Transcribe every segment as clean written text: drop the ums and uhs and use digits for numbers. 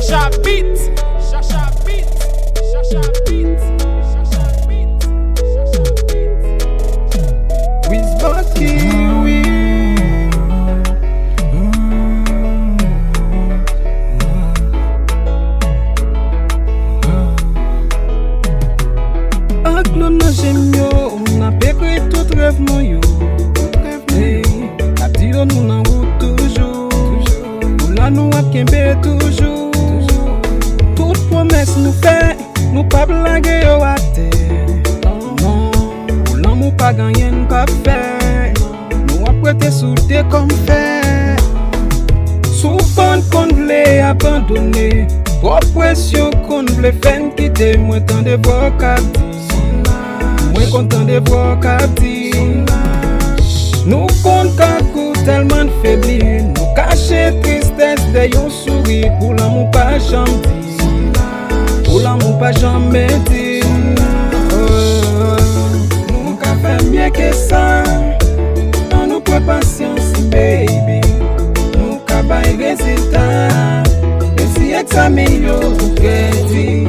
Chacha beat, Chacha beat, Chacha beat, Chacha beat, Chacha beat. WEESE BOKY, oui. Ak l'on nan jem yo, on a pekwe tout rêve nou yo. A di yo nou nan route toujours. Ou la nou ap kembe toujours. Tout promesse nous fait, nous pas blague yo a terre. Non, ou la mou pas gagné pas fait. Nous ap prêté sous des comme fait. Souvent qu'on vle abandonner. Trop pression qu'on vle faire quitter. Moi tant de vocabulaire. Moi content de vocabulaire. Nous compte kakou tellement faibli. Nous cacher tristesse de yon sourire. Pour l'amour pas jamais dit. Pour l'amour pas jamais dit. Nous ka faire mieux que ça. On nous prend patience baby. Nous ka bay résultat. Et si examen yo crédit.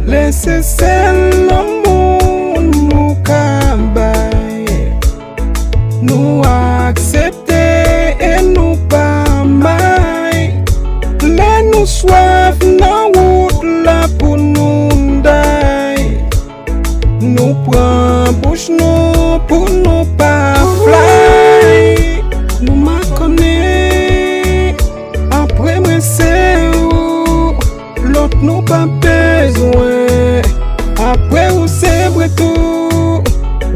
Laissez celle l'amour nous ka bay. Nous accepter et nous pas mal. Les nous soif nan route là pour nous die. Nous prend bouche nous pour nous pas fly. Nous ma connaît. Après moi c'est où. L'autre nous pas besoin. Après où c'est vrai tout.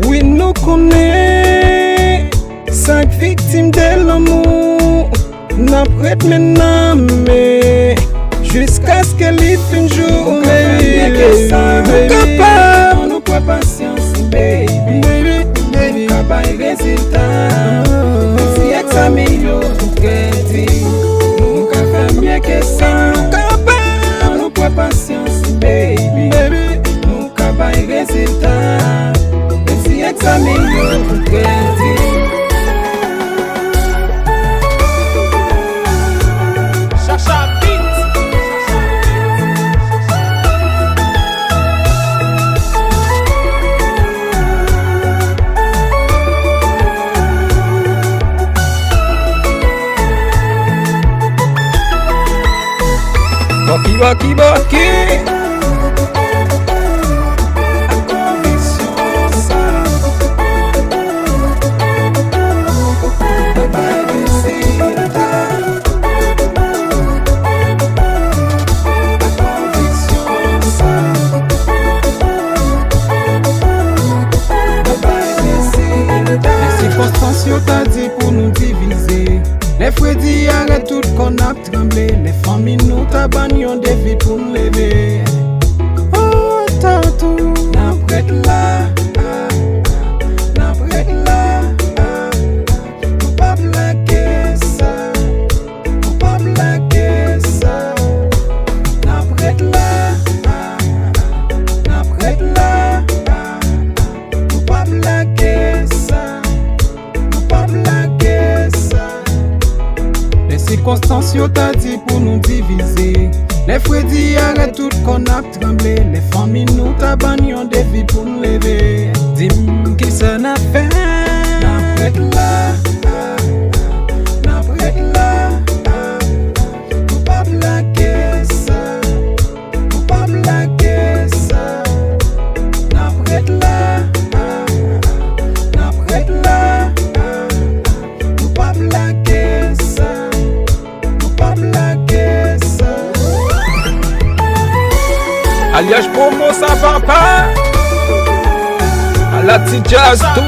Oui nous connaît. 5 victimes de l'amour. N'a prête maintenant mais jusqu'à ce qu'elle y finisse un jour. On nous prend patience baby. Baby kabay résultat. Si examen yo crédit. Nous ka faire mieux que ça. On nous prend patience baby. Nous kabay résultat. Si examen yo crédit. Chacha beat. Boky, boky, boky. Yo t'a dit pour nous diviser. Les frères dit arrête tout qu'on a tremblé. Les familles nous t'abandonnent des vies pour nous lever. Oh tatou, n'a prête là, n'a prête là. Faut pas blaguer ça, faut pas blaguer ça. N'a prête là, n'a prête là. Faut pas blaguer ça. Les circonstances yo t'a dit pour nous diviser. Les frères dit arrête tout qu'on a tremblé. Les familles nous t'abandonnent des vies pour nous lever. Dis-moi qui ça n'a fait. N'a prête là, n'a prête là. Faut pas blaguer ça, faut pas blaguer ça. N'a prête là, n'a prête là. Faut pas blaguer ça. Alliage promo ça va pas. À la petite jazz tout.